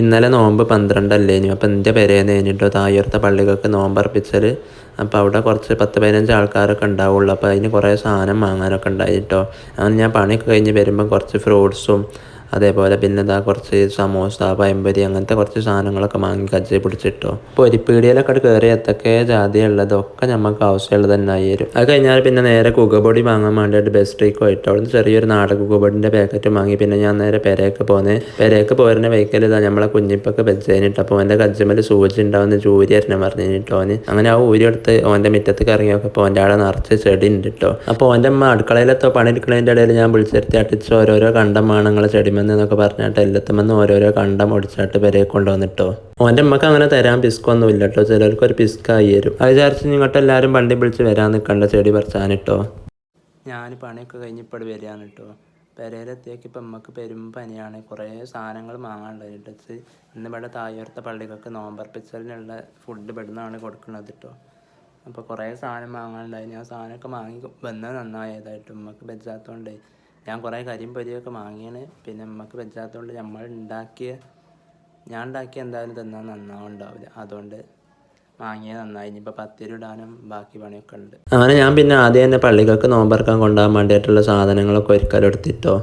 ഇന്നലെ നോമ്പ് 12 അല്ലേനു. അപ്പം എൻ്റെ പെരേന്ന് കഴിഞ്ഞിട്ടോ താഴത്തെ പള്ളികൾക്ക് നോമ്പർപ്പിച്ചൽ. അപ്പോൾ അവിടെ കുറച്ച് 10-15 ആൾക്കാരൊക്കെ ഉണ്ടാവുള്ളൂ. അപ്പോൾ അതിന് കുറേ സാധനം വാങ്ങാനൊക്കെ ഉണ്ടായിട്ടോ. അങ്ങനെ ഞാൻ പണിയൊക്കെ കഴിഞ്ഞ് വരുമ്പം കുറച്ച് ഫ്രൂട്ട്സും അതേപോലെ പിന്നെ എന്താ കുറച്ച് സമോസ, പഴംപൊരി അങ്ങനത്തെ കുറച്ച് സാധനങ്ങളൊക്കെ വാങ്ങി കജ്ജി പിടിച്ചിട്ടോ. പൊരിപ്പീടികയിലൊക്കെ കയറി എത്തൊക്കെ ജാതിയുള്ളതൊക്കെ നമുക്ക് ആവശ്യമുള്ളത് തന്നെ ആയി വരും. അത് കഴിഞ്ഞാൽ പിന്നെ നേരെ കുകപ്പൊടി വാങ്ങാൻ വേണ്ടിയിട്ട് ബെസ്ട്രീക്ക് പോയിട്ട് അവിടെ നിന്ന് ചെറിയൊരു നാടൻ കുകപ്പൊടിൻ്റെ പാക്കറ്റ് വാങ്ങി. പിന്നെ ഞാൻ നേരെ പെരേക്ക് പോരുന്ന വെഹിക്കൽ ഇതാ നമ്മളെ കുഞ്ഞിപ്പൊക്കെ വെച്ചതിനിട്ട്. അപ്പോൾ അവൻ്റെ കജ്ജമ്മൽ സൂചി ഉണ്ടാവുന്ന ജൂരി അരിഞ്ഞ പറഞ്ഞിട്ടോ ഓന്. അങ്ങനെ ആ ഊരി എടുത്ത് ഓൻ്റെ മുറ്റത്തേക്ക് ഇറങ്ങിയൊക്കെ അപ്പോൾ ഓൻ്റെ ആളെ നിറച്ച് ചെടി ഉണ്ട് കേട്ടോ. അപ്പോൾ ഓൻ്റെ അമ്മ അടുക്കളയിലെത്തോ പണിയെടുക്കുന്നതിൻ്റെ ഇടയിൽ ഞാൻ വിളിച്ചെടുത്ത് അടിച്ച് ഓരോരോ കണ്ടം വേണങ്ങളെ ചെടിമെന്നൊക്കെ പറഞ്ഞിട്ട് എല്ലാത്തുമെന്ന് ഓരോരോ കണ്ടം ഒടിച്ചിട്ട് പെരയെ കൊണ്ടുവന്നിട്ടോ. ഓൻ്റെ അമ്മക്ക് അങ്ങനെ തരാൻ പിസ്കൊന്നും ഇല്ല കേട്ടോ. ചിലർക്ക് ഒരു പിസ്കായി തരും. അത് വിചാരിച്ച് ഇങ്ങോട്ട് എല്ലാവരും വണ്ടി വിളിച്ച് വരാൻ നിൽക്കണ്ട ചെടി പറിച്ചാനിട്ടോ. ഞാൻ പണിയൊക്കെ കഴിഞ്ഞിപ്പോൾ വരികയാണ് കേട്ടോ. പെരയിലെത്തിയൊക്കെ ഇപ്പം നമുക്ക് പെരും പനിയാണ്. കുറേ സാധനങ്ങൾ വാങ്ങാനുണ്ടായിട്ട് ഇന്ന് ഇവിടെ താഴത്തെ പള്ളികൾക്ക് നോമ്പർപ്പിച്ചലിനുള്ള ഫുഡ് ഇവിടുന്നാണ് കൊടുക്കുന്നത് കേട്ടോ. അപ്പോൾ കുറേ സാധനം വാങ്ങാനുണ്ടായിരുന്നു. ആ സാധനമൊക്കെ വാങ്ങി വന്നത് നന്നായതായിട്ട് നമുക്ക് വെച്ചാത്തതുകൊണ്ട് ഞാൻ കുറേ കരിയും പൊരിയൊക്കെ വാങ്ങിയാണ്. പിന്നെ നമുക്ക് വെച്ചാത്തതുകൊണ്ട് ഞാൻ ഉണ്ടാക്കിയ എന്തായാലും തിന്നാൻ നന്നാവുണ്ടാവില്ല. അതുകൊണ്ട് വാങ്ങിയത് നന്നായി. ഇനിയിപ്പോൾ പത്തിരി ഇടാനും ബാക്കി പണിയൊക്കെ ഉണ്ട്. അങ്ങനെ ഞാൻ പിന്നെ ആദ്യം തന്നെ പള്ളികൾക്ക് നോമ്പറക്കാൻ കൊണ്ടുപോകാൻ വേണ്ടിയിട്ടുള്ള സാധനങ്ങളൊക്കെ ഒരിക്കലും എടുത്തിട്ടോ.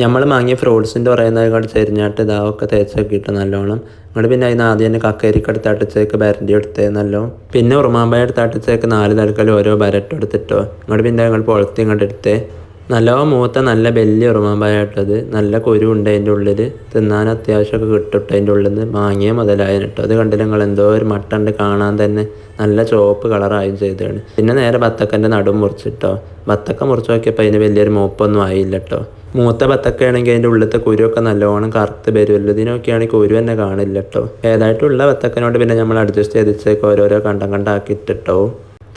നമ്മൾ വാങ്ങിയ ഫ്രൂട്ട്സിൻ്റെ പറയുന്നത് ചെരിഞ്ഞാട്ട് ഇതാവൊക്കെ തേച്ചൊക്കെ നല്ലോണം. അങ്ങോട്ട് പിന്നെ അതിന് ആദ്യം തന്നെ കക്കരിക്ക എടുത്ത് അട്ടിച്ചേക്ക് ബരണ്ടി എടുത്തേ നല്ലോണം. പിന്നെ ഉറുമാമ്പായ എടുത്ത് അട്ടിച്ചേക്ക് 4 തലക്കൽ ഓരോ ബരട്ട് എടുത്തിട്ടോ. അങ്ങോട്ട് പിന്നെ ഞങ്ങൾ പൊളത്തി ഇങ്ങോട്ട് എടുത്തേ. നല്ലോണം മൂത്ത നല്ല വലിയ ഉറുമാമ്പായിട്ടത്. നല്ല കുരു ഉണ്ട് അതിൻ്റെ ഉള്ളിൽ. തിന്നാൻ അത്യാവശ്യമൊക്കെ കിട്ടിട്ട് അതിൻ്റെ ഉള്ളിൽ നിന്ന് വാങ്ങിയ മുതലായി കേട്ടോ. അത് കണ്ടില്ല നിങ്ങൾ എന്തോ ഒരു മട്ടുണ്ട് കാണാൻ തന്നെ നല്ല ചുവപ്പ് കളറായും ചെയ്തതാണ്. പിന്നെ നേരെ ബത്തക്കൻ്റെ നടും മുറിച്ചിട്ടോ. ബത്തക്ക മുറിച്ച് നോക്കിയപ്പോൾ അതിന് വലിയൊരു മൂപ്പൊന്നും ആയില്ല കേട്ടോ. മൂത്ത ബത്തക്കയാണെങ്കിൽ അതിൻ്റെ ഉള്ളിലത്തെ കുരുവൊക്കെ നല്ലോണം കറുത്ത് വരുമല്ലോ. ഇതിനൊക്കെയാണെങ്കിൽ കുരു തന്നെ കാണില്ല കേട്ടോ. ഏതായിട്ടുള്ള ബത്തക്കനോട് പിന്നെ നമ്മൾ അഡ്ജസ്റ്റ് ചെയ്തിച്ചേക്ക് ഓരോരോ കണ്ടാക്കിയിട്ടിട്ടോ.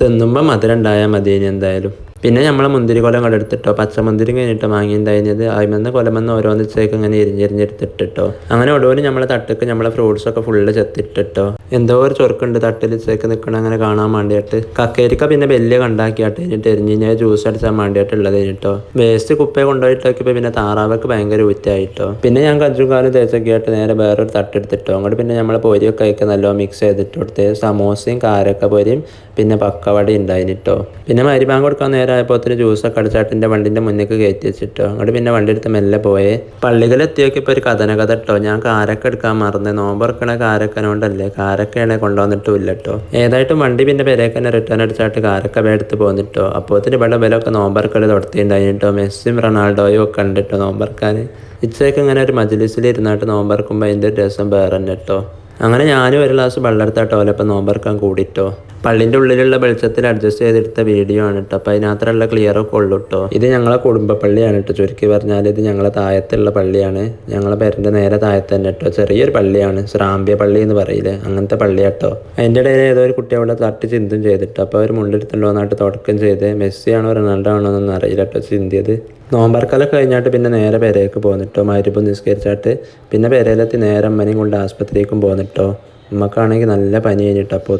തിന്നുമ്പോൾ മധുരം ഉണ്ടായാൽ മതി ഇനി എന്തായാലും. പിന്നെ നമ്മളെ മുന്തിരി കൊലം കൂടെ എടുത്തിട്ടോ. പച്ചമുന്തിരി കഴിഞ്ഞിട്ട് വാങ്ങിയിട്ടുണ്ടായിരുന്നത് അതിമെന്ന് കൊലമെന്ന് ഓരോന്നിച്ചേക്ക് ഇങ്ങനെ എരിഞ്ഞെരിഞ്ഞെടുത്തിട്ടോ. അങ്ങനെ ഒടുവിൽ നമ്മളെ തട്ടക്ക് നമ്മളെ ഫ്രൂട്ട്സൊക്കെ ഫുള്ള് ചെത്തിട്ടിട്ടോ. എന്തോ ഒരു ചൊറുക്കുണ്ട് തട്ടിൽ ചേക്ക് നിൽക്കണം അങ്ങനെ കാണാൻ വേണ്ടിയിട്ട്. കക്കരിക്ക പിന്നെ വലിയ കണ്ടാക്കിയാട്ട് കഴിഞ്ഞിട്ട് എരിഞ്ഞ് ജ്യൂസ് അടിച്ചാൽ വേണ്ടിയിട്ടുള്ളത് കഴിഞ്ഞിട്ടോ. വേസ്റ്റ് കുപ്പയെ കൊണ്ടുപോയിട്ടൊക്കെ പിന്നെ താറാവൊക്കെ ഭയങ്കര ഊറ്റായിട്ടോ. പിന്നെ ഞാൻ കഞ്ചും കാലും തേച്ചൊക്കെ ആയിട്ട് നേരെ വേറൊരു തട്ടെടുത്തിട്ടോ. അങ്ങോട്ട് പിന്നെ നമ്മളെ പൊരിയൊക്കെ ആയിക്കെ നല്ലോ മിക്സ് ചെയ്തിട്ട് കൊടുത്ത് സമോസയും കാരക്ക പൊരിയും പിന്നെ പക്കവട ഉണ്ടായിട്ടോ. പിന്നെ മരിബാങ്ക് കൊടുക്കാൻ നേരമായപ്പോൾ ഒത്തിരി ജ്യൂസൊക്കെ അടിച്ചാട്ടിൻ്റെ വണ്ടിൻ്റെ മുന്നേക്ക് കയറ്റി വെച്ചിട്ടോ. അങ്ങോട്ട് പിന്നെ വണ്ടി എടുത്ത് മെല്ലെ പോയേ. പള്ളികളെത്തിയൊക്കെ ഇപ്പോൾ ഒരു കഥ കേട്ടോ. ഞാൻ കാരക്ക എടുക്കാൻ മറന്നേ. നോമ്പറക്കണ കാരക്കനോണ്ടല്ലേ, കാരക്കയാണെ കൊണ്ടുവന്നിട്ടും ഇല്ല കേട്ടോ. ഏതായിട്ടും വണ്ടി പിന്നെ പെരേക്ക് തന്നെ റിട്ടേൺ അടിച്ചാട്ട് കാരക്ക എടുത്ത് പോന്നിട്ടോ. അപ്പോൾ ഇവിടെ വിലൊക്കെ നോമ്പറക്കൽ തുടത്തിയിട്ടുണ്ടായിട്ടോ. മെസ്സിയും റൊണാൾഡോയും ഒക്കെ ഉണ്ട് കേട്ടോ നോമ്പറക്കാൻ. ഇച്ചയൊക്കെ ഇങ്ങനെ ഒരു മജ്ലിസിൽ ഇരുന്നായിട്ട് നോമ്പറക്കുമ്പോൾ അതിൻ്റെ ഒരു രസം വേറെ തന്നെ കേട്ടോ. അങ്ങനെ ഞാനും ഒരു ഗ്ലാസ് വെള്ളം എടുത്താട്ടോ ഓലപ്പം നോമ്പറക്കാൻ കൂടിട്ടോ. പള്ളിൻ്റെ ഉള്ളിലുള്ള വെളിച്ചത്തിൽ അഡ്ജസ്റ്റ് ചെയ്തെടുത്ത വീഡിയോ ആണ് കേട്ടോ. അപ്പോൾ അതിനകത്തുള്ള ക്ലിയറൊക്കെ ഉള്ളൂ കേട്ടോ. ഇത് ഞങ്ങളെ കുടുംബ പള്ളിയാണ് കേട്ടോ. ചുരുക്കി പറഞ്ഞാൽ ഇത് ഞങ്ങളെ താഴത്തുള്ള പള്ളിയാണ്. ഞങ്ങളെ പേരിൻ്റെ നേരെ താഴത്ത് തന്നെ കേട്ടോ. ചെറിയൊരു പള്ളിയാണ്. ശ്രാമ്പ്യ പള്ളി എന്ന് പറയില്ലേ, അങ്ങനത്തെ പള്ളിയാട്ടോ. അതിൻ്റെ ഇടയിൽ ഏതോ ഒരു കുട്ടി അവിടെ തട്ടി ചിന്തും ചെയ്തിട്ടോ. അപ്പോൾ അവർ മുണ്ടെടുത്തുണ്ടോ എന്നായിട്ട് തുടക്കം ചെയ്ത് മെസ്സിയാണോ റൊണാൾഡോ ആണോ എന്നൊന്നും അറിയില്ല കേട്ടോ ചിന്തിയത്. നോമ്പറക്കലൊക്കെ കഴിഞ്ഞാട്ട് പിന്നെ നേരെ പെരേക്ക് പോന്നിട്ടോ. മഗ്‌രിബ് നിസ്കരിച്ചാട്ട് പിന്നെ പെരയിലെത്തി നേരെ അമ്മനെയും കൊണ്ട് ആസ്പത്രിയിലേക്കും പോന്നിട്ടോ. ഉമ്മക്കാണെങ്കിൽ നല്ല പനി കഴിഞ്ഞിട്ടോ. അപ്പോൾ